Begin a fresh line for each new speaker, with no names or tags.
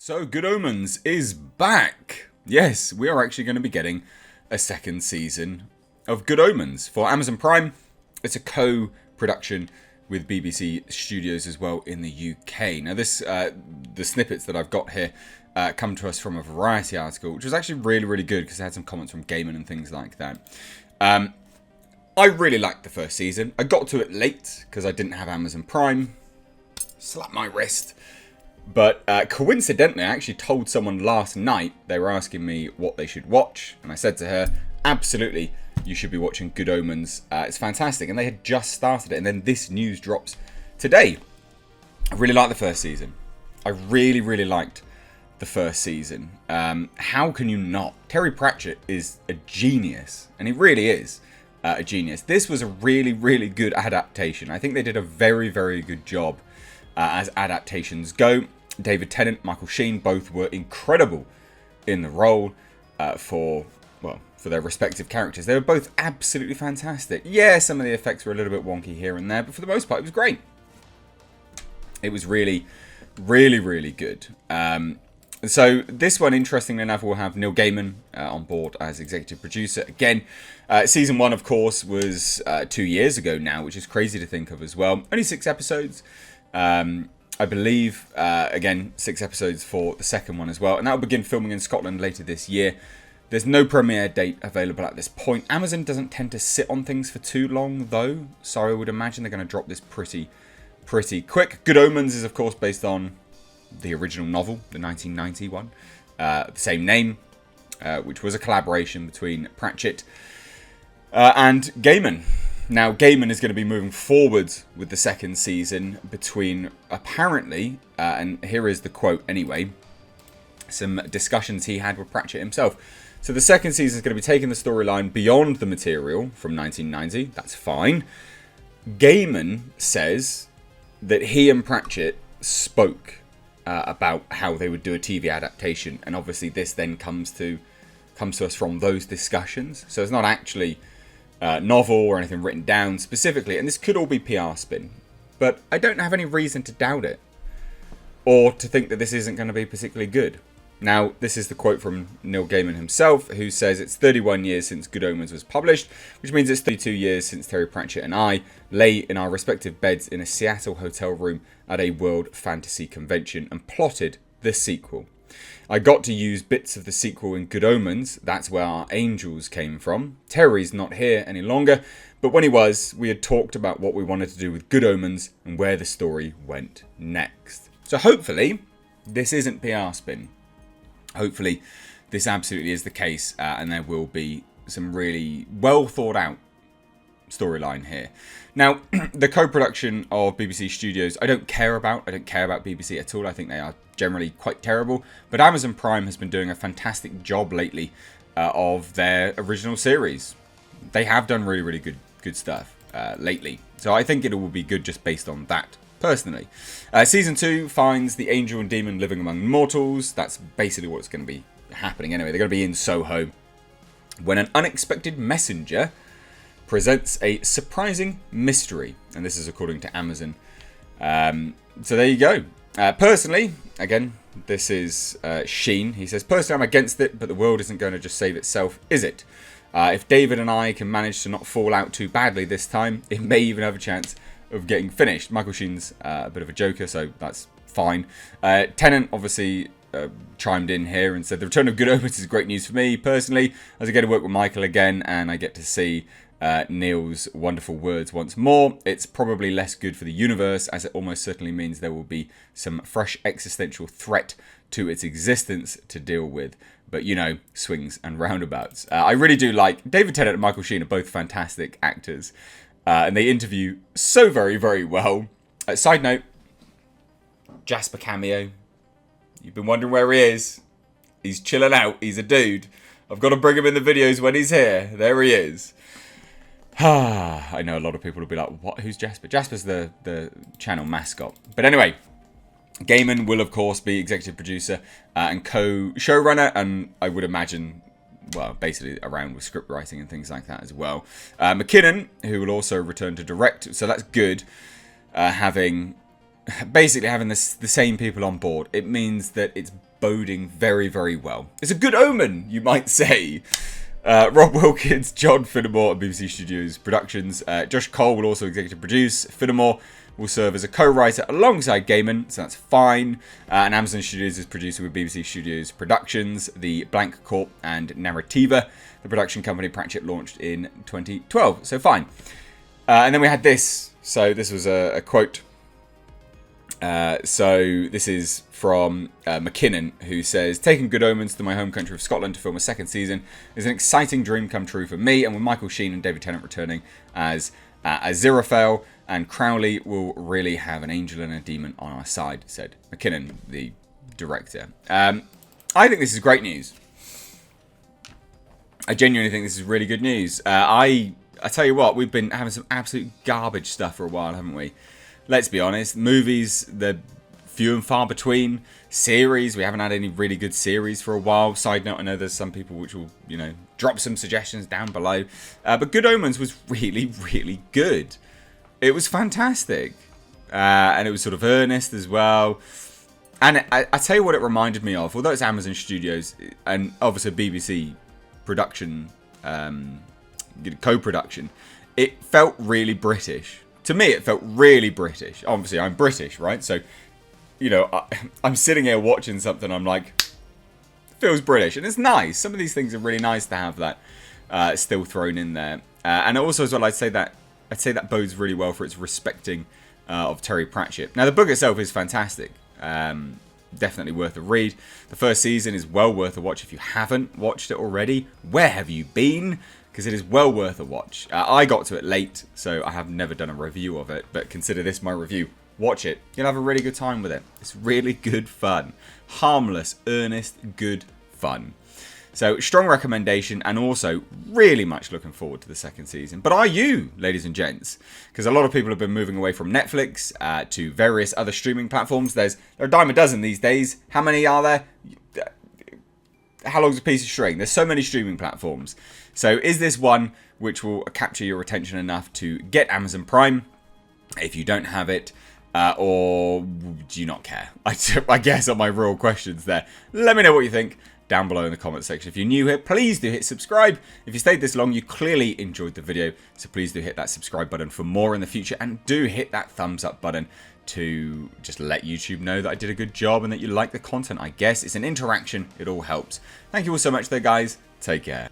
So, Good Omens is back. Yes, we are actually going to be getting a second season of Good Omens for Amazon Prime. It's a co-production with BBC Studios as well in the UK. Now, the snippets that I've got here come to us from a Variety article, which was actually really, really good because it had some comments from Gaiman and things like that. I really liked the first season. I got to it late because I didn't have Amazon Prime. Slap my wrist. But coincidentally, I actually told someone last night, they were asking me what they should watch. And I said to her, absolutely, you should be watching Good Omens. It's fantastic. And they had just started it. And then this news drops today. I really liked the first season. I really, really liked the first season. How can you not? Terry Pratchett is a genius. And he really is a genius. This was a really, really good adaptation. I think they did a very, very good job as adaptations go. David Tennant, Michael Sheen, both were incredible in the role for their respective characters. They were both absolutely fantastic. Yeah, some of the effects were a little bit wonky here and there, but for the most part, it was great. It was really, really, really good. So this one, interestingly enough, will have Neil Gaiman on board as executive producer. Again, season 1, of course, was 2 years ago now, which is crazy to think of as well. Only 6 episodes. I believe, again, 6 episodes for the second one as well. And that will begin filming in Scotland later this year. There's no premiere date available at this point. Amazon doesn't tend to sit on things for too long, though. So I would imagine they're going to drop this pretty quick. Good Omens is, of course, based on the original novel, the 1990 one. The same name, which was a collaboration between Pratchett and Gaiman. Now, Gaiman is going to be moving forward with the second season between, apparently, and here is the quote anyway, some discussions he had with Pratchett himself. So the second season is going to be taking the storyline beyond the material from 1990. That's fine. Gaiman says that he and Pratchett spoke about how they would do a TV adaptation. And obviously this then comes to us from those discussions. So it's not actually novel or anything written down specifically, and this could all be PR spin, but I don't have any reason to doubt it or to think that this isn't going to be particularly good. Now, this is the quote from Neil Gaiman himself, who says it's 31 years since Good Omens was published, which means it's 32 years since Terry Pratchett and I lay in our respective beds in a Seattle hotel room at a World Fantasy Convention and plotted the sequel. I got to use bits of the sequel in Good Omens. That's where our angels came from. Terry's not here any longer, but when he was, we had talked about what we wanted to do with Good Omens and where the story went next. So hopefully, this isn't PR spin. Hopefully, this absolutely is the case, and there will be some really well thought out storyline here. Now, the co-production of BBC Studios, I don't care about BBC at all. I think they are generally quite terrible. But Amazon Prime has been doing a fantastic job lately of their original series. They have done really, really good stuff lately. So I think it will be good just based on that, personally. Season 2 finds the angel and demon living among mortals. That's basically what's going to be happening anyway. They're going to be in Soho when an unexpected messenger presents a surprising mystery, and this is according to Amazon. So there you go. Personally, again, this is Sheen. He says, personally, I'm against it, but the world isn't going to just save itself, is it? If David and I can manage to not fall out too badly this time, it may even have a chance of getting finished. Michael Sheen's a bit of a joker, so that's fine. Tennant obviously chimed in here and said, the return of Good Omens is great news for me, personally, as I get to work with Michael again, and I get to see Neil's wonderful words once more. It's probably less good for the universe, as it almost certainly means there will be some fresh existential threat to its existence to deal with. But, you know, swings and roundabouts. I really do like David Tennant and Michael Sheen are both fantastic actors. And they interview so very, very well. Side note, Jasper cameo. You've been wondering where he is. He's chilling out. He's a dude. I've got to bring him in the videos when he's here. There he is. I know a lot of people will be like, what? Who's Jasper? Jasper's the channel mascot. But anyway, Gaiman will, of course, be executive producer and co-showrunner, and I would imagine, well, basically around with script writing and things like that as well. McKinnon, who will also return to direct, so that's good, having basically having the same people on board, it means that it's boding very, very well. It's a good omen, you might say. Rob Wilkins, John Finnemore at BBC Studios Productions. Josh Cole will also executive produce. Finnemore will serve as a co-writer alongside Gaiman, so that's fine. And Amazon Studios is producer with BBC Studios Productions, the Blank Corp and Narrativa, the production company Pratchett launched in 2012, so fine. And then we had this. So this was a quote. So this is from McKinnon, who says, "Taking Good Omens to my home country of Scotland to film a second season is an exciting dream come true for me, and with Michael Sheen and David Tennant returning as Aziraphale, and Crowley will really have an angel and a demon on our side," said McKinnon, the director. I think this is great news. I genuinely think this is really good news. I tell you what, we've been having some absolute garbage stuff for a while, haven't we? Let's be honest. Movies, they're few and far between. Series, we haven't had any really good series for a while. Side note, I know there's some people which will, drop some suggestions down below. But Good Omens was really, really good. It was fantastic. And it was sort of earnest as well. And I tell you what it reminded me of. Although it's Amazon Studios and obviously BBC production, co-production, it felt really British. To me, it felt really British. Obviously, I'm British, right? So, I'm sitting here watching something, I'm like, feels British. And it's nice. Some of these things are really nice to have that still thrown in there. And also as well, I'd say that bodes really well for its respecting of Terry Pratchett. Now, the book itself is fantastic. Definitely worth a read. The first season is well worth a watch if you haven't watched it already. Where have you been? Because it is well worth a watch. I got to it late, so I have never done a review of it, but consider this my review. Watch it. You'll have a really good time with it. It's really good fun. Harmless, earnest, good fun. So, strong recommendation, and also really much looking forward to the second season. But are you, ladies and gents? Because a lot of people have been moving away from Netflix to various other streaming platforms. There are a dime a dozen these days. How many are there? How long's a piece of string? There's so many streaming platforms. So is this one which will capture your attention enough to get Amazon Prime if you don't have it? Or do you not care? I guess are my real questions there. Let me know what you think down below in the comment section. If you're new here, please do hit subscribe. If you stayed this long, you clearly enjoyed the video. So please do hit that subscribe button for more in the future. And do hit that thumbs up button to just let YouTube know that I did a good job and that you like the content. I guess it's an interaction. It all helps. Thank you all so much there, guys. Take care.